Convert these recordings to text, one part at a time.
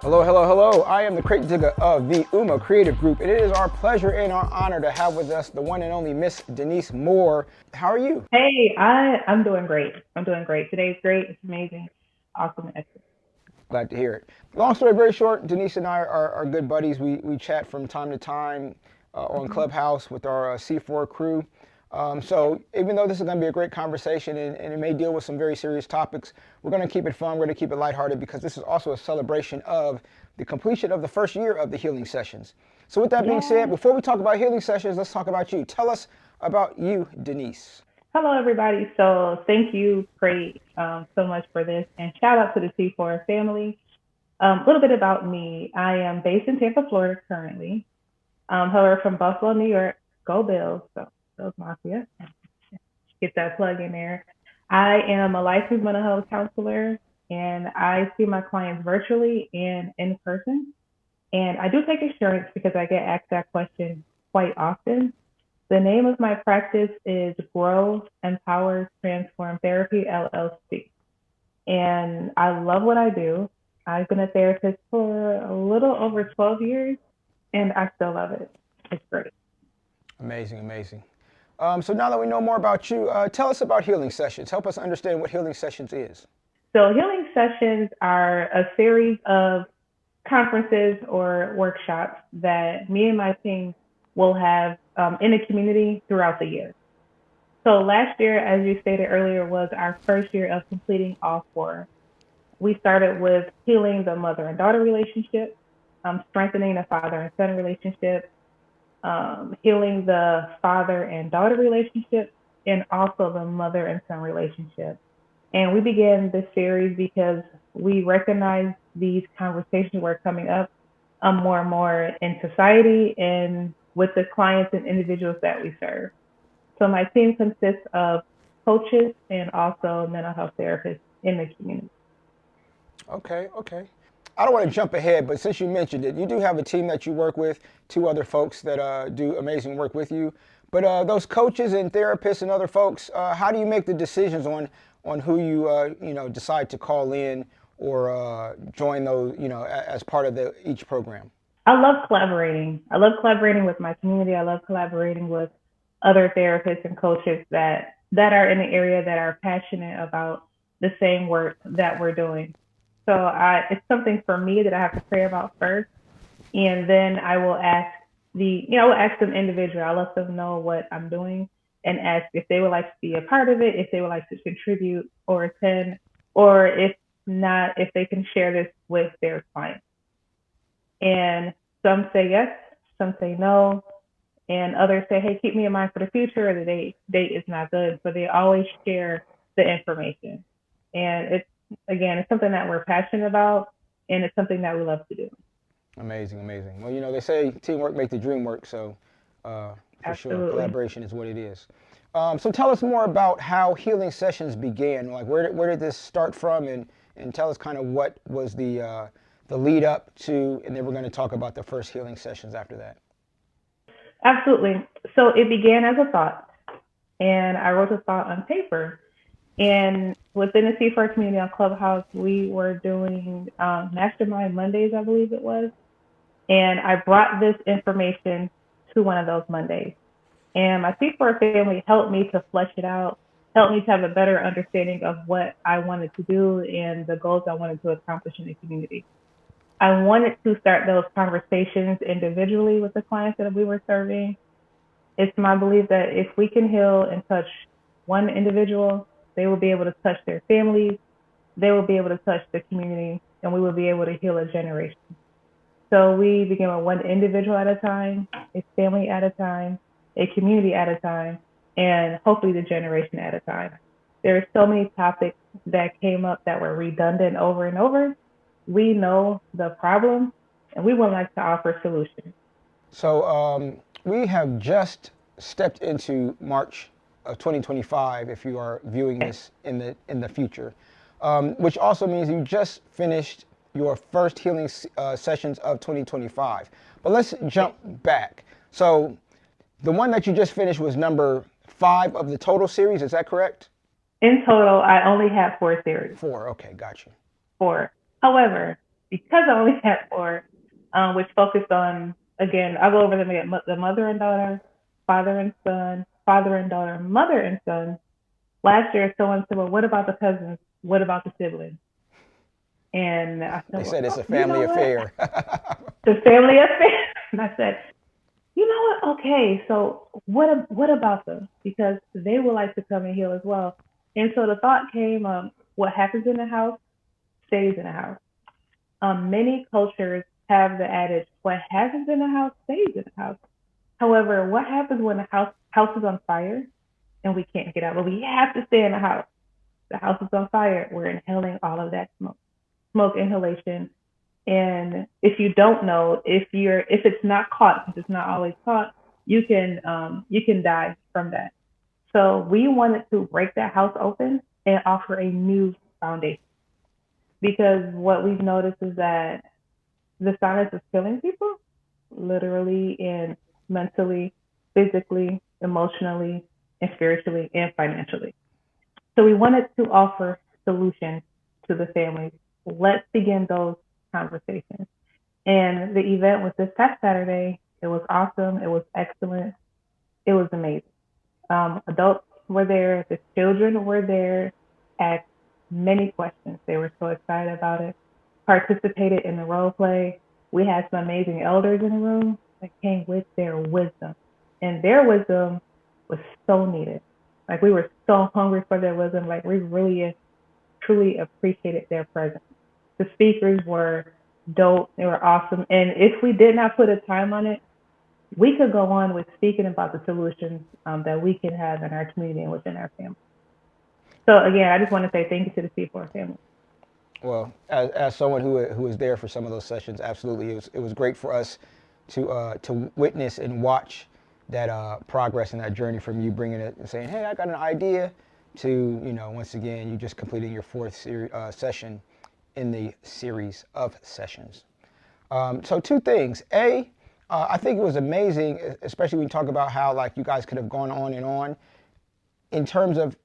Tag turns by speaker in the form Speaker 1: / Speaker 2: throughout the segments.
Speaker 1: Hello, hello, hello. I am the crate digger of the Ummah Creative Group, and it is our pleasure and our honor to have with us the one and only Miss Denise Moore. How are you?
Speaker 2: Hey, I'm doing great. I'm doing great. Today's great. It's amazing. Awesome. Excellent.
Speaker 1: Glad to hear it. Long story very short, Denise and I are good buddies. We chat from time to time on
Speaker 2: Mhm.
Speaker 1: Clubhouse with our C4 crew. So even though this is going to be a great conversation and it may deal with some very serious topics, we're going to keep it fun. We're going to keep it lighthearted because this is also a celebration of the completion of the first year of the healing sessions. So with that being said,
Speaker 2: Yes.
Speaker 1: before we talk about healing sessions, let's talk about you. Tell us about you, Denise.
Speaker 2: Hello, everybody. So thank you, great, so much for this, and shout out to the T4 family. A little bit about me. I am based in Tampa, Florida, currently. However, from Buffalo, New York. Go Bills. So Bills Mafia. Get that plug in there. I am a licensed mental health counselor, and I see my clients virtually and in person. And I do take insurance because I get asked that question quite often. The name of my practice is Grow Empowers Transform Therapy LLC. And I love what I do. I've been a therapist for a little over 12 years and I still love it. It's great.
Speaker 1: Amazing, amazing. So now that we know more about you, tell us about healing sessions. Help us understand what healing sessions is.
Speaker 2: So, healing sessions are a series of conferences or workshops that me and my team will have in the community throughout the year. So last year, as you stated earlier, was our first year of completing all four. We started with healing the mother and daughter relationship, strengthening the father and son relationship, healing the father and daughter relationship, and also the mother and son relationship. And we began this series because we recognize these conversations were coming up more and more in society and with the clients and individuals that we serve. So my team consists of coaches and also mental health therapists in the community.
Speaker 1: Okay, okay. I don't want to jump ahead, but since you mentioned it, you do have a team that you work with, two other folks that do amazing work with you. But those coaches and therapists and other folks, how do you make the decisions on who you decide to call in or join those as part of each program?
Speaker 2: I love collaborating. I love collaborating with my community. I love collaborating with other therapists and coaches that are in the area that are passionate about the same work that we're doing. So it's something for me that I have to pray about first, and then I will ask I will ask them individually. I'll let them know what I'm doing and ask if they would like to be a part of it, if they would like to contribute or attend, or if not, if they can share this with their clients. And some say yes, some say no, and others say, hey, keep me in mind for the future, or the date is not good. So they always share the information. And it's something that we're passionate about, and it's something that we love to do.
Speaker 1: Amazing, amazing. Well, they say teamwork make the dream work, so for sure,
Speaker 2: Absolutely.
Speaker 1: collaboration is what it is. So tell us more about how healing sessions began. Like, where did this start from, and tell us kind of what was the lead up to, and then we're going to talk about the first healing sessions after that.
Speaker 2: Absolutely. So it began as a thought, and I wrote a thought on paper. And within the C4 community on Clubhouse, we were doing Mastermind Mondays, I believe it was. And I brought this information to one of those Mondays. And my C4 family helped me to flesh it out, helped me to have a better understanding of what I wanted to do and the goals I wanted to accomplish in the community. I wanted to start those conversations individually with the clients that we were serving. It's my belief that if we can heal and touch one individual, they will be able to touch their families, they will be able to touch the community, and we will be able to heal a generation. So we begin with one individual at a time, a family at a time, a community at a time, and hopefully the generation at a time. There are so many topics that came up that were redundant over and over. We know the problem, and we would like to offer solutions.
Speaker 1: So we have just stepped into March of 2025. If you are viewing
Speaker 2: Okay.
Speaker 1: this in the future, which also means you just finished your first healing sessions of 2025. But let's jump back. So the one that you just finished was number 5 of the total series. Is that correct?
Speaker 2: In total, I only have four series.
Speaker 1: 4. Okay, got you.
Speaker 2: Four. However, because I only had four, which focused on, again, I'll go over them again, the mother and daughter, father and son, father and daughter, mother and son. Last year, someone said, well, what about the cousins? What about the siblings? And I said,
Speaker 1: They
Speaker 2: well,
Speaker 1: said it's
Speaker 2: oh,
Speaker 1: a
Speaker 2: you know
Speaker 1: family
Speaker 2: what?
Speaker 1: affair.
Speaker 2: The family affair. And I said, you know what? Okay, so what about them? Because they would like to come and heal as well. And so the thought came, what happens in the house stays in the house. Many cultures have the adage, what happens in the house stays in the house. However, what happens when the house is on fire and we can't get out? Well, we have to stay in the house. The house is on fire. We're inhaling all of that smoke inhalation. And if you don't know, if it's not caught, because it's not always caught, you can die from that. So we wanted to break that house open and offer a new foundation, because what we've noticed is that the silence is killing people, literally and mentally, physically, emotionally, and spiritually and financially. So we wanted to offer solutions to the families. Let's begin those conversations. And the event was this past Saturday. It was awesome. It was excellent. It was amazing. Adults were there. The children were there. Asked many questions. They were so excited about it. Participated in the role play. We had some amazing elders in the room that came with their wisdom, and their wisdom was so needed. Like, we were so hungry for their wisdom. Like, we really truly appreciated their presence. The speakers were dope. They were awesome. And if we did not put a time on it, we could go on with speaking about the solutions that we can have in our community and within our family. So again, I just want to say thank you to the C4 family.
Speaker 1: Well, as someone who was there for some of those sessions, absolutely, it was great for us to witness and watch that progress and that journey from you bringing it and saying, "Hey, I got an idea," to once again you just completing your fourth session in the series of sessions. So two things. I think it was amazing, especially when you talk about how like you guys could have gone on and on in terms of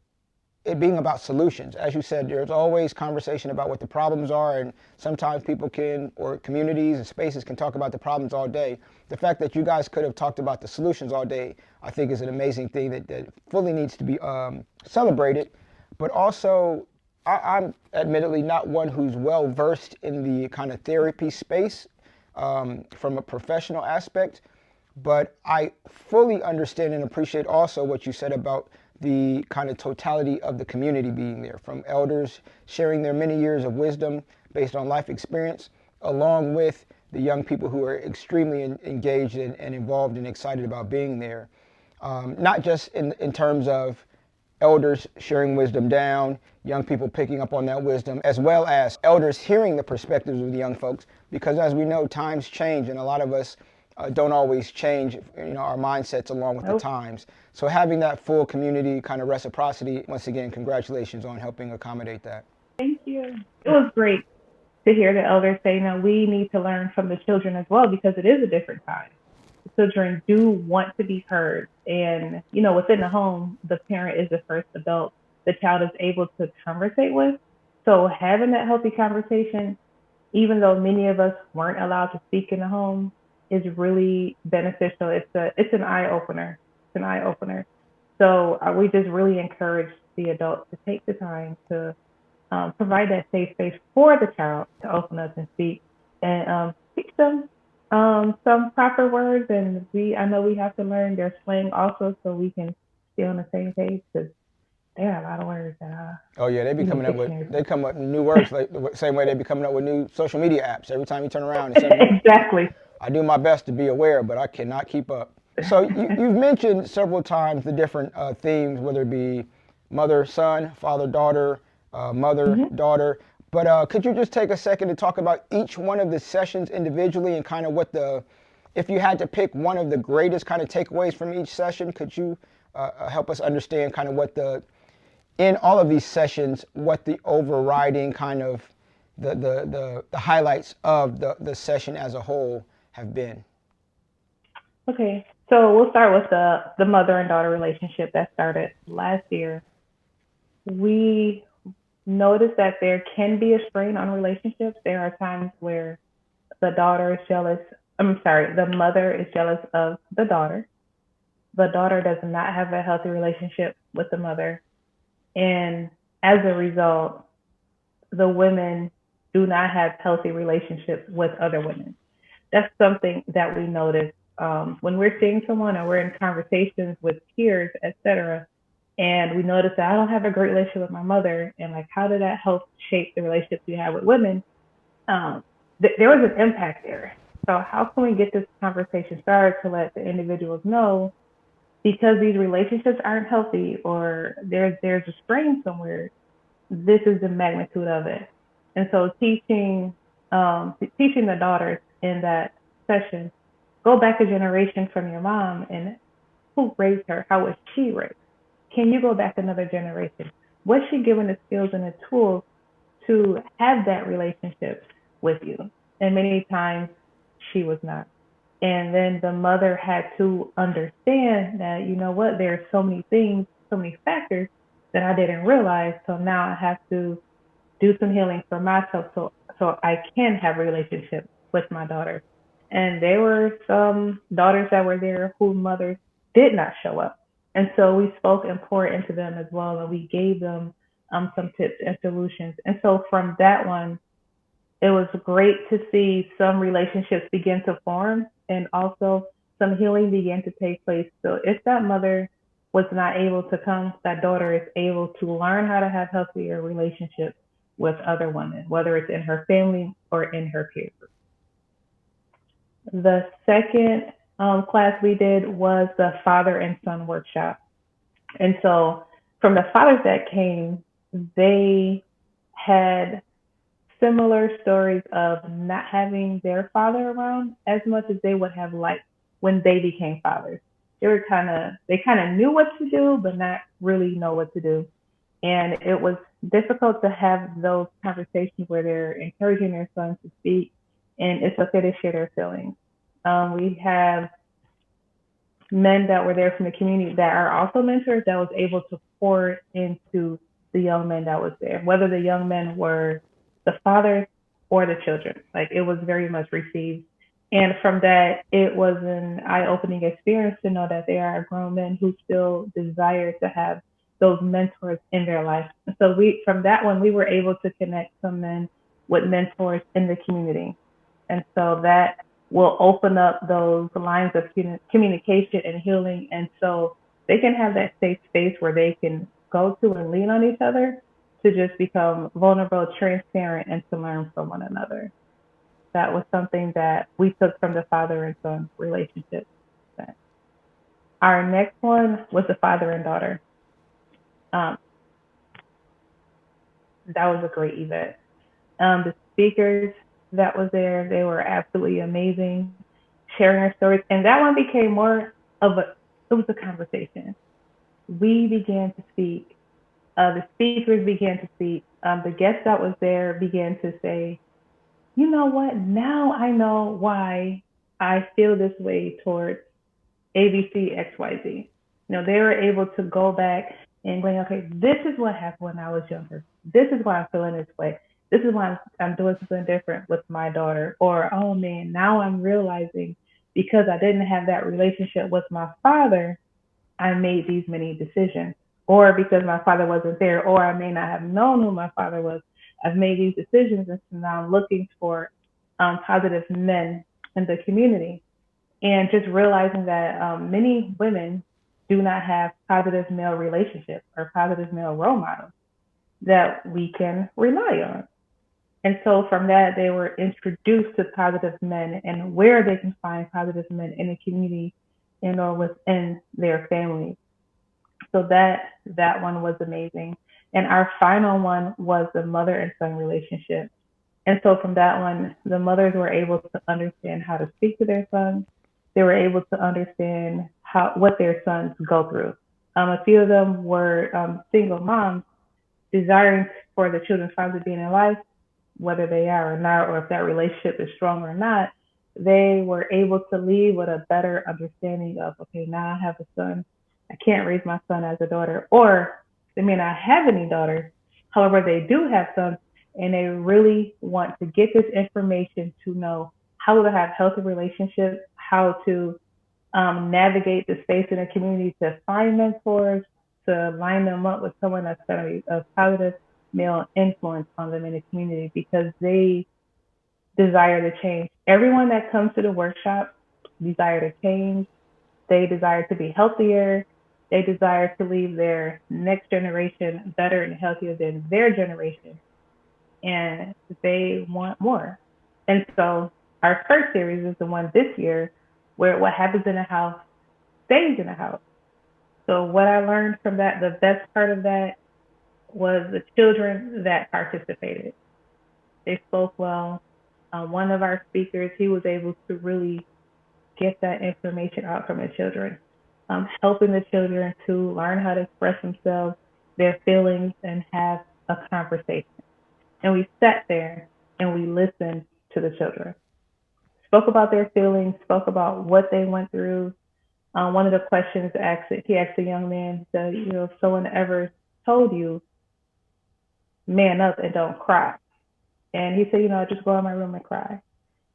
Speaker 1: it being about solutions. As you said, there's always conversation about what the problems are, and sometimes people can, or communities and spaces can talk about the problems all day. The fact that you guys could have talked about the solutions all day, I think is an amazing thing that fully needs to be celebrated. But also, I'm admittedly not one who's well versed in the kind of therapy space from a professional aspect. But I fully understand and appreciate also what you said about the kind of totality of the community being there, from elders sharing their many years of wisdom based on life experience, along with the young people who are extremely engaged and involved and excited about being there. Not just in terms of elders sharing wisdom down, young people picking up on that wisdom, as well as elders hearing the perspectives of the young folks, because as we know, times change and a lot of us don't always change our mindsets along with the
Speaker 2: Nope.
Speaker 1: times. So having that full community kind of reciprocity, once again, congratulations on helping accommodate that.
Speaker 2: Thank you. It was great to hear the elders say, no, we need to learn from the children as well, because it is a different time. The children do want to be heard. And, within the home, the parent is the first adult the child is able to conversate with. So having that healthy conversation, even though many of us weren't allowed to speak in the home, is really beneficial. It's an eye opener. It's an eye opener. So we just really encourage the adults to take the time to provide that safe space for the child to open up and speak, and teach them some proper words. And I know we have to learn their slang also, so we can stay on the same page, because there are a lot of words that
Speaker 1: Oh yeah, they be
Speaker 2: you need
Speaker 1: coming up with
Speaker 2: dictionaries
Speaker 1: they
Speaker 2: for.
Speaker 1: come up with new words like the same way they be coming up with new social media apps. Every time you turn around, it's something new.
Speaker 2: Exactly.
Speaker 1: I do my best to be aware, but I cannot keep up. So you've mentioned several times the different themes, whether it be mother, son, father, daughter, mother,
Speaker 2: Hmm.
Speaker 1: daughter. But could you just take a second to talk about each one of the sessions individually and kind of if you had to pick one of the greatest kind of takeaways from each session, could you help us understand kind of in all of these sessions, what the overriding kind of the highlights of the session as a whole have been?
Speaker 2: Okay, so we'll start with the mother and daughter relationship that started last year. We noticed that there can be a strain on relationships. There are times where the daughter is jealous. I'm sorry, the mother is jealous of the daughter. The daughter does not have a healthy relationship with the mother. And as a result, the women do not have healthy relationships with other women. That's something that we notice when we're seeing someone or we're in conversations with peers, etc. And we notice that I don't have a great relationship with my mother, and like, how did that help shape the relationships you have with women? There was an impact there. So how can we get this conversation started to let the individuals know because these relationships aren't healthy or there's a strain somewhere, this is the magnitude of it. And so teaching the daughters in that session, go back a generation from your mom and who raised her, how was she raised? Can you go back another generation? Was she given the skills and the tools to have that relationship with you? And many times she was not. And then the mother had to understand that, you know what, there are so many things, so many factors that I didn't realize. So now I have to do some healing for myself so I can have a relationship with my daughter. And there were some daughters that were there whose mothers did not show up. And so we spoke and poured into them as well, and we gave them some tips and solutions. And so from that one, it was great to see some relationships begin to form and also some healing begin to take place. So if that mother was not able to come, that daughter is able to learn how to have healthier relationships with other women, whether it's in her family or in her peer group. The second class we did was the father and son workshop. And so from the fathers that came, they had similar stories of not having their father around as much as they would have liked when they became fathers. They kind of knew what to do, but not really know what to do. And it was difficult to have those conversations where they're encouraging their sons to speak and it's okay to share their feelings. We have men that were there from the community that are also mentors that was able to pour into the young men that was there, whether the young men were the fathers or the children. Like it was very much received. And from that, it was an eye-opening experience to know that there are grown men who still desire to have those mentors in their life. And so from that one, we were able to connect some men with mentors in the community. And so that will open up those lines of communication and healing. And so they can have that safe space where they can go to and lean on each other to just become vulnerable, transparent, and to learn from one another. That was something that we took from the father and son relationship. Our next one was the father and daughter. Um, that was a great event. The speakers that was there, they were absolutely amazing, sharing their stories. And that one became more of it was a conversation. We began to speak. The speakers began to speak. The guest that was there began to say, you know what? Now I know why I feel this way towards ABC, XYZ. They were able to go back and going, okay, this is what happened when I was younger. This is why I'm feeling this way. This is why I'm doing something different with my daughter. Or, oh man, now I'm realizing because I didn't have that relationship with my father, I made these many decisions. Or because my father wasn't there, or I may not have known who my father was, I've made these decisions. And so now I'm looking for positive men in the community and just realizing that many women do not have positive male relationships or positive male role models that we can rely on. And so from that, they were introduced to positive men and where they can find positive men in the community and or within their families. So that one was amazing. And our final one was the mother and son relationship. And so from that one, the mothers were able to understand how to speak to their sons. They were able to understand what their sons go through. A few of them were single moms desiring for the children's fathers to be in their life, whether they are or not, or if that relationship is strong or not. They were able to leave with a better understanding of, okay, now I have a son. I can't raise my son as a daughter, or they may not have any daughters. However, they do have some, and they really want to get this information to know how to have healthy relationships, how to navigate the space in the community to find mentors, to line them up with someone that's going to be a positive male influence on them in the community because they desire to change. Everyone that comes to the workshop desire to change. They desire to be healthier. They desire to leave their next generation better and healthier than their generation. And they want more. And so our first series is the one this year where what happens in a house stays in a house. So what I learned from that, the best part of that was the children that participated. They spoke well. One of our speakers, he was able to really get that information out from the children, helping the children to learn how to express themselves, their feelings, and have a conversation. And we sat there and we listened to the children, spoke about their feelings, spoke about what they went through. One of the questions he asked a young man, said, if someone ever told you, man up and don't cry. And he said, I just go in my room and cry.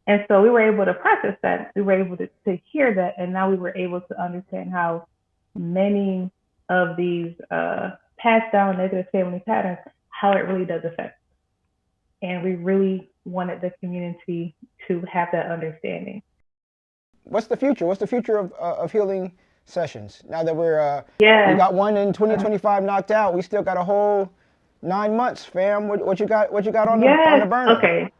Speaker 2: And so we were able to process that. We were able to hear that. And now we were able to understand how many of these passed down negative family patterns, how it really does affect. And we really wanted the community to have that understanding.
Speaker 1: What's the future? What's the future of healing sessions? Now that we got one in 2025 knocked out, we still got a whole 9 months, fam. What you got? What you got on the burner?
Speaker 2: Okay.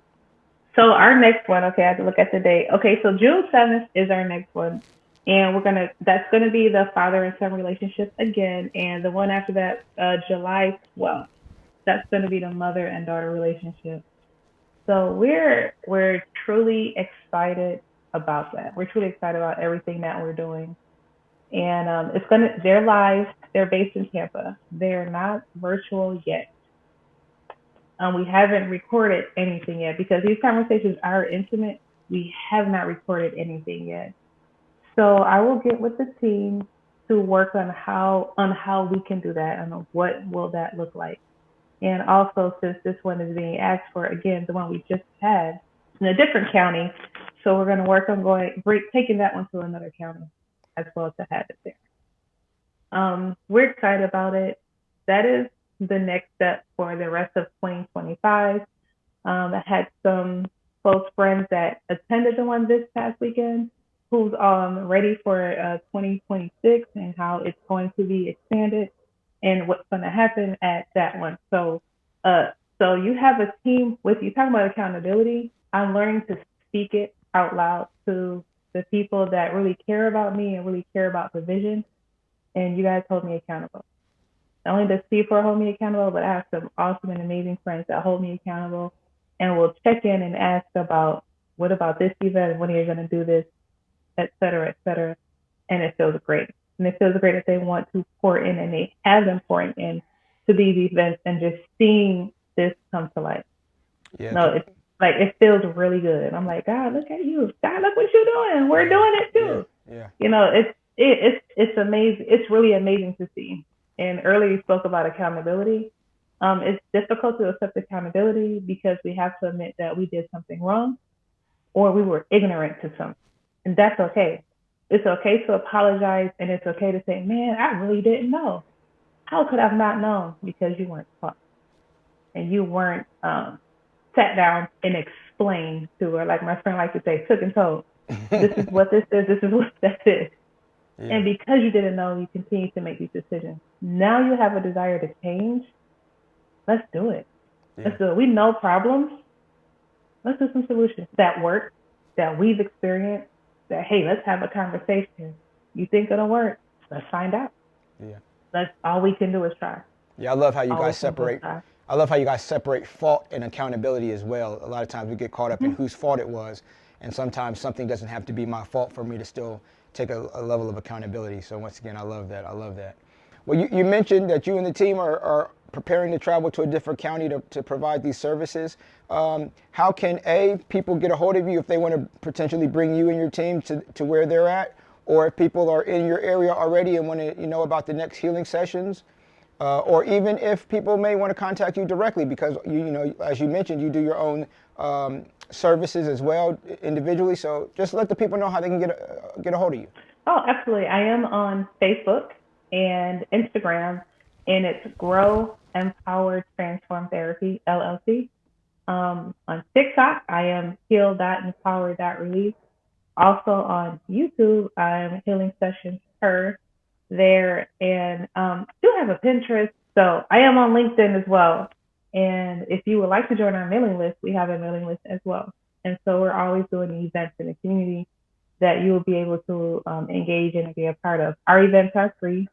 Speaker 2: So our next one, okay, I have to look at the date. Okay, so June 7th is our next one. And that's gonna be the father and son relationship again. And the one after that, July 12th, that's gonna be the mother and daughter relationship. So we're truly excited about that. We're truly excited about everything that we're doing. And they're live, they're based in Tampa. They're not virtual yet. We haven't recorded anything yet because these conversations are intimate. We have not recorded anything yet. So I will get with the team to work on how we can do that and what will that look like. And also, since this one is being asked for, again, the one we just had in a different county, so we're going to work on taking that one to another county as well to have it there. We're excited about it. That is the next step for the rest of 2025. I had some close friends that attended the one this past weekend who's ready for 2026 and how it's going to be expanded and what's going to happen at that one. So you have a team with you. Talking about accountability, I'm learning to speak it out loud to the people that really care about me and really care about the vision. And you guys hold me accountable. Not only does C4 hold me accountable, but I have some awesome and amazing friends that hold me accountable and will check in and ask about what about this event, when are you going to do this, et cetera, et cetera. And it feels great. And it feels great that they want to pour in and they have them pouring in to these events and just seeing this come to life.
Speaker 1: Yeah.
Speaker 2: No, it's like it feels really good. I'm like, God, look at you. God, look what you're doing. We're doing it too.
Speaker 1: Yeah.
Speaker 2: It's amazing. It's really amazing to see. And earlier you spoke about accountability. It's difficult to accept accountability because we have to admit that we did something wrong or we were ignorant to something. And that's okay. It's okay to apologize and it's okay to say, man, I really didn't know. How could I have not known? Because you weren't taught and you weren't sat down and explained to her, like my friend likes to say, took and told. This is what this is. This is what that is. Yeah. And because you didn't know, you continue to make these decisions. Now you have a desire to change. Let's do it. Yeah. Let's do it. We know problems. Let's do some solutions that work, that we've experienced, that, hey, let's have a conversation. You think it'll work? Let's find out. Yeah. All we can do is try.
Speaker 1: Yeah, I love how you guys separate. I love how you guys separate fault and accountability as well. A lot of times we get caught up in whose fault it was. And sometimes something doesn't have to be my fault for me to still take a level of accountability. So once again, I love that. I love that. Well, you mentioned that you and the team are preparing to travel to a different county to provide these services. How can people get a hold of you if they want to potentially bring you and your team to where they're at? Or if people are in your area already and want to know about the next healing sessions, or even if people may want to contact you directly, because you know, as you mentioned, you do your own services as well individually. So just let the people know how they can get a hold of you.
Speaker 2: Oh, absolutely. I am on Facebook and Instagram, and it's Grow Empowered Transform Therapy LLC. On TikTok, I am heal.empower.release. Also on YouTube, I'm Healing Sessions Her there, and do have a Pinterest. So I am on LinkedIn as well. And if you would like to join our mailing list, we have a mailing list as well. And so we're always doing events in the community that you will be able to engage in and be a part of. Our events are free.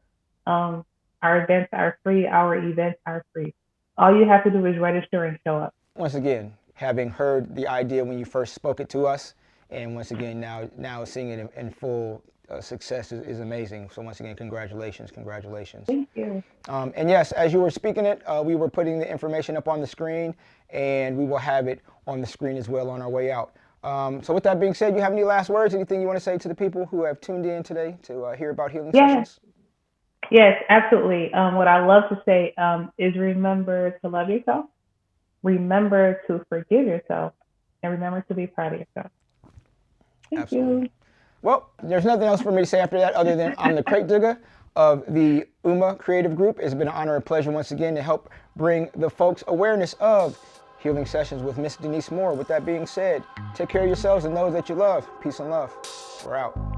Speaker 2: Our events are free. Our events are free. All you have to do is register and show up.
Speaker 1: Once again, having heard the idea when you first spoke it to us, and once again now seeing it in full success is amazing. So once again, congratulations.
Speaker 2: Thank you.
Speaker 1: And yes, as you were speaking it, we were putting the information up on the screen, and we will have it on the screen as well on our way out. So with that being said, you have any last words, anything you want to say to the people who have tuned in today to hear about Healing Sessions?
Speaker 2: Yes, absolutely. What I love to say is remember to love yourself, remember to forgive yourself, and remember to be proud of yourself. Thank you.
Speaker 1: Well, there's nothing else for me to say after that other than I'm the crate digger of the Ummah Creative Group. It's been an honor and pleasure once again to help bring the folks awareness of Healing Sessions with Miss Denise Moore. With that being said, take care of yourselves and those that you love. Peace and love. We're out.